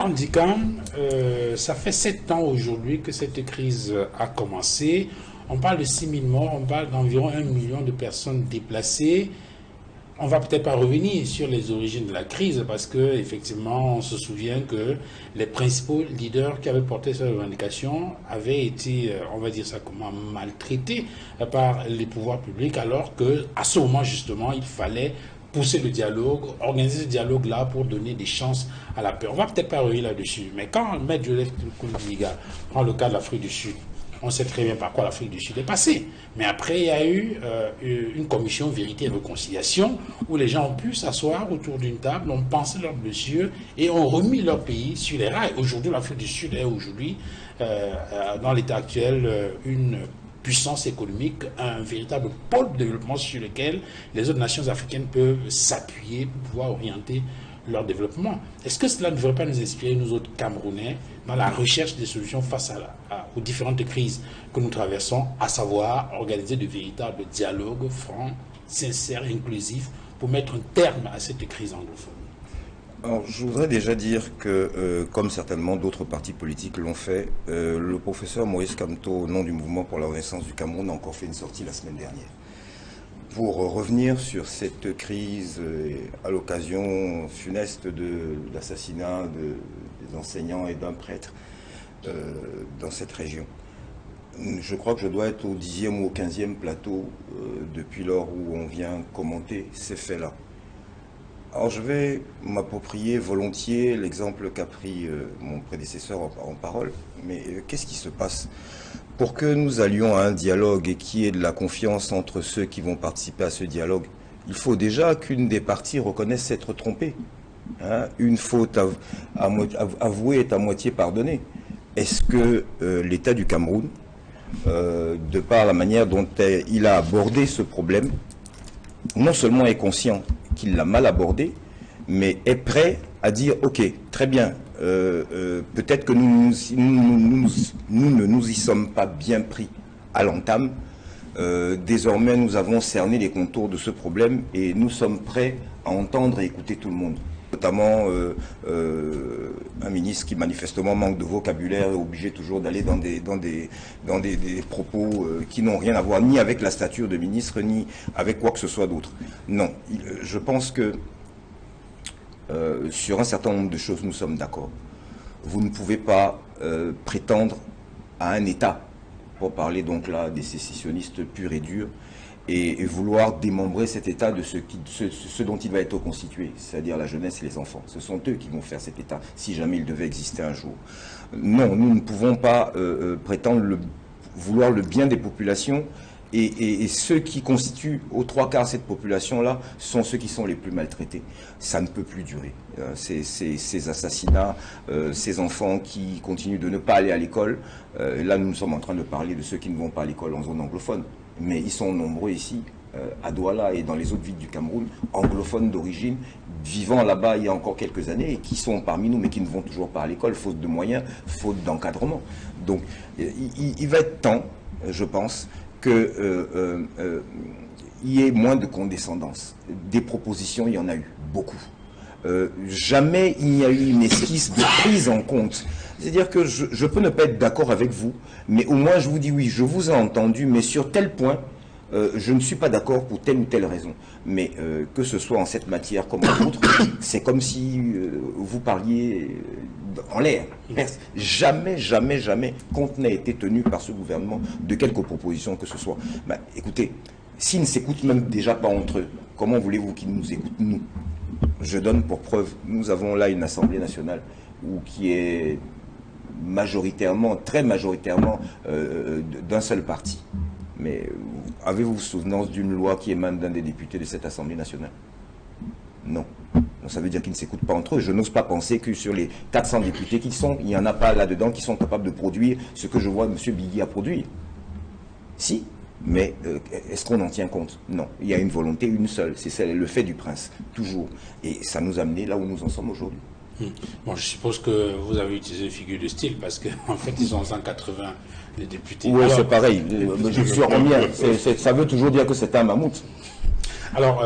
Handicam, ça fait 7 ans aujourd'hui que cette crise a commencé. On parle de 6 000 morts, on parle d'environ 1 million de personnes déplacées. On va peut-être pas revenir sur les origines de la crise parce que effectivement, on se souvient que les principaux leaders qui avaient porté cette revendication avaient été, on va dire ça comment, maltraités par les pouvoirs publics, alors que à ce moment justement, il fallait pousser le dialogue, organiser ce dialogue-là pour donner des chances à la paix. On va peut-être pas revenir là-dessus, mais quand Maître Joseph Koundiga prend le cas de l'Afrique du Sud, on sait très bien par quoi l'Afrique du Sud est passée. Mais après, il y a eu une commission vérité et réconciliation où les gens ont pu s'asseoir autour d'une table, ont pensé leurs blessures et ont remis leur pays sur les rails. Aujourd'hui, l'Afrique du Sud est aujourd'hui, dans l'état actuel, une puissance économique, un véritable pôle de développement sur lequel les autres nations africaines peuvent s'appuyer pour pouvoir orienter leur développement. Est-ce que cela ne devrait pas nous inspirer, nous autres Camerounais, dans la recherche des solutions face aux différentes crises que nous traversons, à savoir organiser de véritables dialogues francs, sincères, inclusifs, pour mettre un terme à cette crise anglophone? Alors, je voudrais déjà dire que, comme certainement d'autres partis politiques l'ont fait, le professeur Maurice Kamto, au nom du Mouvement pour la Renaissance du Cameroun, a encore fait une sortie la semaine dernière. Pour revenir sur cette crise à l'occasion funeste de l'assassinat des enseignants et d'un prêtre dans cette région. Je crois que je dois être au 10e ou au 15e plateau depuis lors où on vient commenter ces faits-là. Alors je vais m'approprier volontiers l'exemple qu'a pris mon prédécesseur en parole, mais qu'est-ce qui se passe? Pour que nous allions à un dialogue et qu'il y ait de la confiance entre ceux qui vont participer à ce dialogue, il faut déjà qu'une des parties reconnaisse s'être trompée. Hein? Une faute avouée est à moitié pardonnée. Est-ce que l'État du Cameroun, de par la manière dont il a abordé ce problème, non seulement est conscient qu'il l'a mal abordé, mais est prêt à dire « Ok, très bien, peut-être que nous ne nous y sommes pas bien pris à l'entame. Désormais, nous avons cerné les contours de ce problème et nous sommes prêts à entendre et écouter tout le monde. » Notamment un ministre qui manifestement manque de vocabulaire est obligé toujours d'aller dans des propos qui n'ont rien à voir ni avec la stature de ministre ni avec quoi que ce soit d'autre. Non, je pense que sur un certain nombre de choses nous sommes d'accord. Vous ne pouvez pas prétendre à un État, pour parler donc là des sécessionnistes purs et durs, et vouloir démembrer cet État de ce dont il va être constitué, c'est-à-dire la jeunesse et les enfants. Ce sont eux qui vont faire cet État, si jamais il devait exister un jour. Non, nous ne pouvons pas prétendre vouloir le bien des populations, et ceux qui constituent aux 3/4 cette population-là sont ceux qui sont les plus maltraités. Ça ne peut plus durer. Ces assassinats, ces enfants qui continuent de ne pas aller à l'école, là nous sommes en train de parler de ceux qui ne vont pas à l'école en zone anglophone. Mais ils sont nombreux ici, à Douala et dans les autres villes du Cameroun, anglophones d'origine, vivant là-bas il y a encore quelques années et qui sont parmi nous mais qui ne vont toujours pas à l'école, faute de moyens, faute d'encadrement. Donc il va être temps, je pense, qu'il y ait moins de condescendance. Des propositions, il y en a eu beaucoup. Jamais il n'y a eu une esquisse de prise en compte. C'est-à-dire que je peux ne pas être d'accord avec vous, mais au moins je vous dis oui, je vous ai entendu, mais sur tel point, je ne suis pas d'accord pour telle ou telle raison. Mais que ce soit en cette matière comme en d'autres, c'est comme si vous parliez en l'air. Jamais, jamais, jamais compte n'a été tenu par ce gouvernement de quelque proposition que ce soit. Ben, écoutez, s'ils ne s'écoutent même déjà pas entre eux, comment voulez-vous qu'ils nous écoutent, nous? Je donne pour preuve, nous avons là une Assemblée nationale qui est majoritairement, très majoritairement, d'un seul parti. Mais avez-vous souvenance d'une loi qui émane d'un des députés de cette Assemblée nationale? Non. Donc, ça veut dire qu'ils ne s'écoutent pas entre eux. Je n'ose pas penser que sur les 400 députés qu'ils sont, il n'y en a pas là-dedans qui sont capables de produire ce que je vois M. Bigui a produit. Si, mais est-ce qu'on en tient compte? Non. Il y a une volonté, une seule. C'est le fait du prince, toujours. Et ça nous a amené là où nous en sommes aujourd'hui. Bon, je suppose que vous avez utilisé une figure de style parce qu'en fait, ils sont 180 les députés. Oui, c'est pareil. Je suis remis. Ça veut toujours dire que c'est un mammouth. Alors,